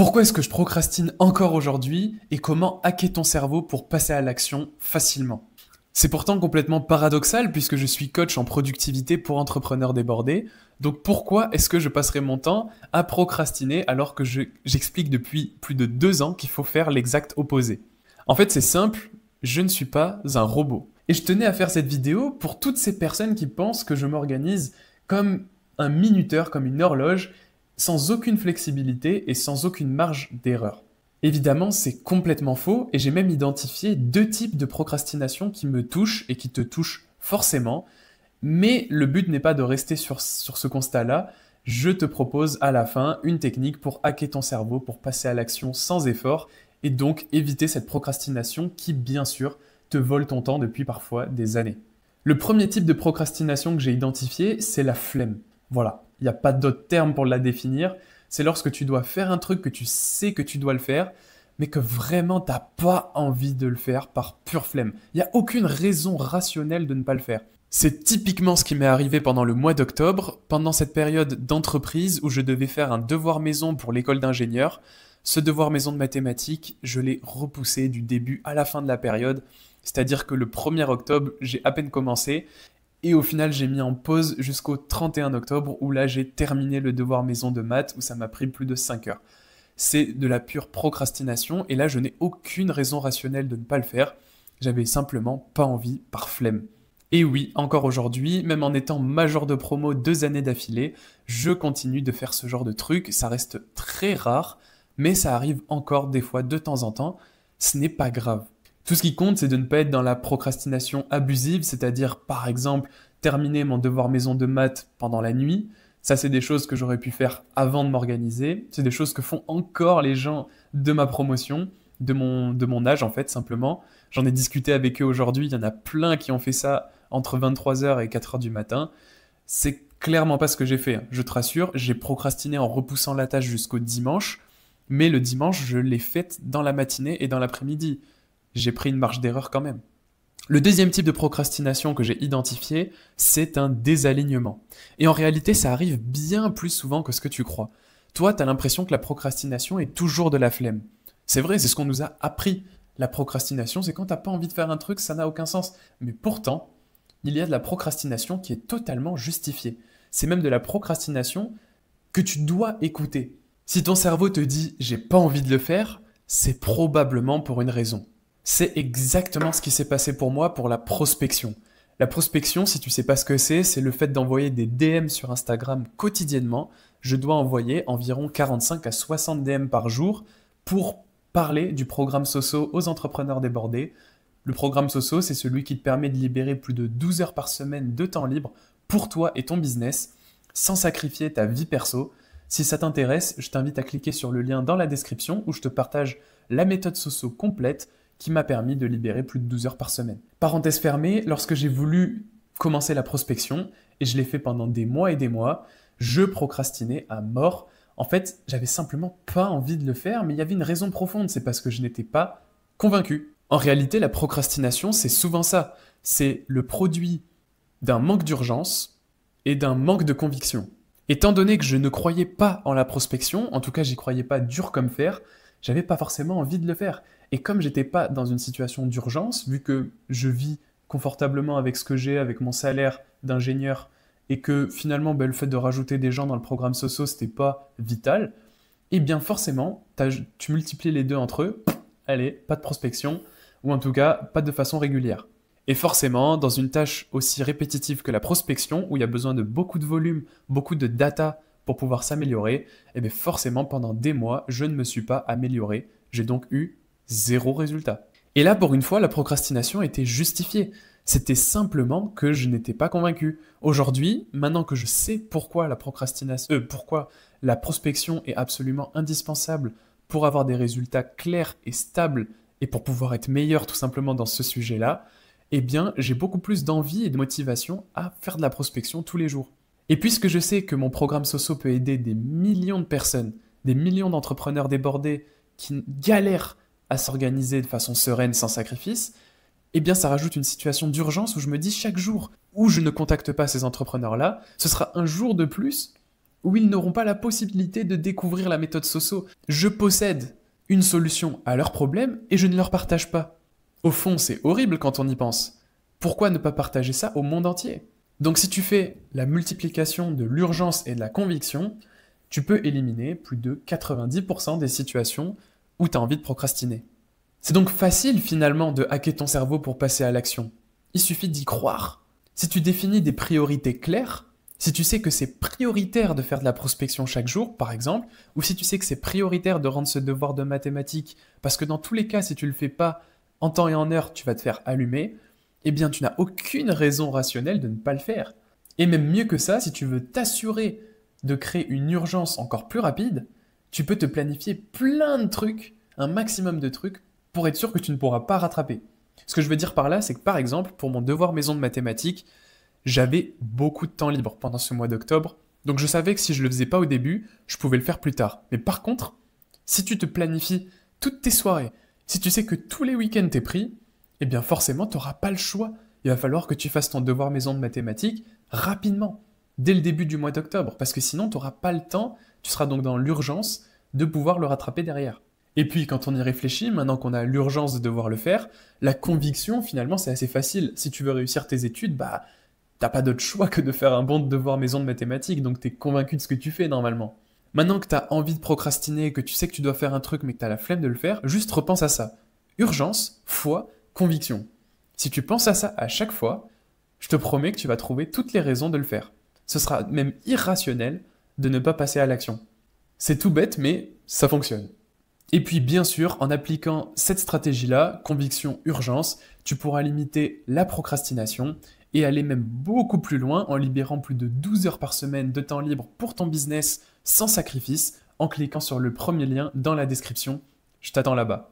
Pourquoi est-ce que je procrastine encore aujourd'hui et comment hacker ton cerveau pour passer à l'action facilement? C'est pourtant complètement paradoxal puisque je suis coach en productivité pour entrepreneurs débordés. Donc pourquoi est-ce que je passerai mon temps à procrastiner alors que j'explique depuis plus de 2 ans qu'il faut faire l'exact opposé? En fait, c'est simple, je ne suis pas un robot. Et je tenais à faire cette vidéo pour toutes ces personnes qui pensent que je m'organise comme un minuteur, comme une horloge, sans aucune flexibilité et sans aucune marge d'erreur. Évidemment, c'est complètement faux et j'ai même identifié 2 types de procrastination qui me touchent et qui te touchent forcément. Mais le but n'est pas de rester sur ce constat-là. Je te propose à la fin une technique pour hacker ton cerveau, pour passer à l'action sans effort et donc éviter cette procrastination qui, bien sûr, te vole ton temps depuis parfois des années. Le premier type de procrastination que j'ai identifié, c'est la flemme. Voilà, il n'y a pas d'autre terme pour la définir. C'est lorsque tu dois faire un truc que tu sais que tu dois le faire, mais que vraiment tu n'as pas envie de le faire par pure flemme. Il n'y a aucune raison rationnelle de ne pas le faire. C'est typiquement ce qui m'est arrivé pendant le mois d'octobre, pendant cette période d'entreprise où je devais faire un devoir maison pour l'école d'ingénieur. Ce devoir maison de mathématiques, je l'ai repoussé du début à la fin de la période, c'est-à-dire que le 1er octobre, j'ai à peine commencé, et au final, j'ai mis en pause jusqu'au 31 octobre où là, j'ai terminé le devoir maison de maths où ça m'a pris plus de 5 heures. C'est de la pure procrastination et là, je n'ai aucune raison rationnelle de ne pas le faire. J'avais simplement pas envie par flemme. Et oui, encore aujourd'hui, même en étant major de promo 2 années d'affilée, je continue de faire ce genre de truc. Ça reste très rare, mais ça arrive encore des fois de temps en temps. Ce n'est pas grave. Tout ce qui compte, c'est de ne pas être dans la procrastination abusive, c'est-à-dire, par exemple, terminer mon devoir maison de maths pendant la nuit. Ça, c'est des choses que j'aurais pu faire avant de m'organiser. C'est des choses que font encore les gens de ma promotion, de mon âge, en fait, simplement. J'en ai discuté avec eux aujourd'hui. Il y en a plein qui ont fait ça entre 23 h et 4 h du matin. C'est clairement pas ce que j'ai fait, hein. Je te rassure, j'ai procrastiné en repoussant la tâche jusqu'au dimanche. Mais le dimanche, je l'ai faite dans la matinée et dans l'après-midi. J'ai pris une marge d'erreur quand même. Le deuxième type de procrastination que j'ai identifié, c'est un désalignement. Et en réalité, ça arrive bien plus souvent que ce que tu crois. Toi, tu as l'impression que la procrastination est toujours de la flemme. C'est vrai, c'est ce qu'on nous a appris. La procrastination, c'est quand tu n'as pas envie de faire un truc, ça n'a aucun sens. Mais pourtant, il y a de la procrastination qui est totalement justifiée. C'est même de la procrastination que tu dois écouter. Si ton cerveau te dit « j'ai pas envie de le faire », c'est probablement pour une raison. C'est exactement ce qui s'est passé pour moi pour la prospection. La prospection, si tu sais pas ce que c'est le fait d'envoyer des DM sur Instagram quotidiennement. Je dois envoyer environ 45 à 60 DM par jour pour parler du programme Soso aux entrepreneurs débordés. Le programme Soso, c'est celui qui te permet de libérer plus de 12 heures par semaine de temps libre pour toi et ton business, sans sacrifier ta vie perso. Si ça t'intéresse, je t'invite à cliquer sur le lien dans la description où je te partage la méthode Soso complète qui m'a permis de libérer plus de 12 heures par semaine. Parenthèse fermée, lorsque j'ai voulu commencer la prospection, et je l'ai fait pendant des mois et des mois, je procrastinais à mort. En fait, j'avais simplement pas envie de le faire, mais il y avait une raison profonde, c'est parce que je n'étais pas convaincu. En réalité, la procrastination, c'est souvent ça. C'est le produit d'un manque d'urgence et d'un manque de conviction. Étant donné que je ne croyais pas en la prospection, en tout cas j'y croyais pas dur comme fer, j'avais pas forcément envie de le faire. Et comme j'étais pas dans une situation d'urgence, vu que je vis confortablement avec ce que j'ai, avec mon salaire d'ingénieur, et que finalement le fait de rajouter des gens dans le programme Soso, c'était pas vital, et bien forcément, tu multiplies les deux entre eux, allez, pas de prospection, ou en tout cas pas de façon régulière. Et forcément, dans une tâche aussi répétitive que la prospection, où il y a besoin de beaucoup de volume, beaucoup de data pour pouvoir s'améliorer, et bien forcément pendant des mois, je ne me suis pas amélioré, j'ai donc eu 0 résultat. Et là, pour une fois, la procrastination était justifiée. C'était simplement que je n'étais pas convaincu. Aujourd'hui, maintenant que je sais pourquoi pourquoi la prospection est absolument indispensable pour avoir des résultats clairs et stables et pour pouvoir être meilleur tout simplement dans ce sujet-là, eh bien, j'ai beaucoup plus d'envie et de motivation à faire de la prospection tous les jours. Et puisque je sais que mon programme Soso peut aider des millions de personnes, des millions d'entrepreneurs débordés qui galèrent à s'organiser de façon sereine sans sacrifice, eh bien ça rajoute une situation d'urgence où je me dis chaque jour où je ne contacte pas ces entrepreneurs-là, ce sera un jour de plus où ils n'auront pas la possibilité de découvrir la méthode Soso. Je possède une solution à leurs problèmes et je ne leur partage pas. Au fond, c'est horrible quand on y pense. Pourquoi ne pas partager ça au monde entier? Donc si tu fais la multiplication de l'urgence et de la conviction, tu peux éliminer plus de 90% des situations où tu as envie de procrastiner. C'est donc facile finalement de hacker ton cerveau pour passer à l'action. Il suffit d'y croire. Si tu définis des priorités claires, si tu sais que c'est prioritaire de faire de la prospection chaque jour, par exemple, ou si tu sais que c'est prioritaire de rendre ce devoir de mathématiques, parce que dans tous les cas, si tu le fais pas en temps et en heure, tu vas te faire allumer, eh bien tu n'as aucune raison rationnelle de ne pas le faire. Et même mieux que ça, si tu veux t'assurer de créer une urgence encore plus rapide, tu peux te planifier plein de trucs, un maximum de trucs, pour être sûr que tu ne pourras pas rattraper. Ce que je veux dire par là, c'est que par exemple, pour mon devoir maison de mathématiques, j'avais beaucoup de temps libre pendant ce mois d'octobre, donc je savais que si je le faisais pas au début, je pouvais le faire plus tard. Mais par contre, si tu te planifies toutes tes soirées, si tu sais que tous les week-ends t'es pris, eh bien forcément, tu n'auras pas le choix. Il va falloir que tu fasses ton devoir maison de mathématiques rapidement, dès le début du mois d'octobre, parce que sinon, tu n'auras pas le temps, tu seras donc dans l'urgence de pouvoir le rattraper derrière. Et puis, quand on y réfléchit, maintenant qu'on a l'urgence de devoir le faire, la conviction, finalement, c'est assez facile. Si tu veux réussir tes études, bah, t'as pas d'autre choix que de faire un bon devoir maison de mathématiques, donc t'es convaincu de ce que tu fais normalement. Maintenant que t'as envie de procrastiner, que tu sais que tu dois faire un truc mais que t'as la flemme de le faire, juste repense à ça. Urgence, foi, conviction. Si tu penses à ça à chaque fois, je te promets que tu vas trouver toutes les raisons de le faire. Ce sera même irrationnel de ne pas passer à l'action. C'est tout bête, mais ça fonctionne. Et puis bien sûr, en appliquant cette stratégie-là, conviction, urgence, tu pourras limiter la procrastination et aller même beaucoup plus loin en libérant plus de 12 heures par semaine de temps libre pour ton business sans sacrifice en cliquant sur le premier lien dans la description. Je t'attends là-bas.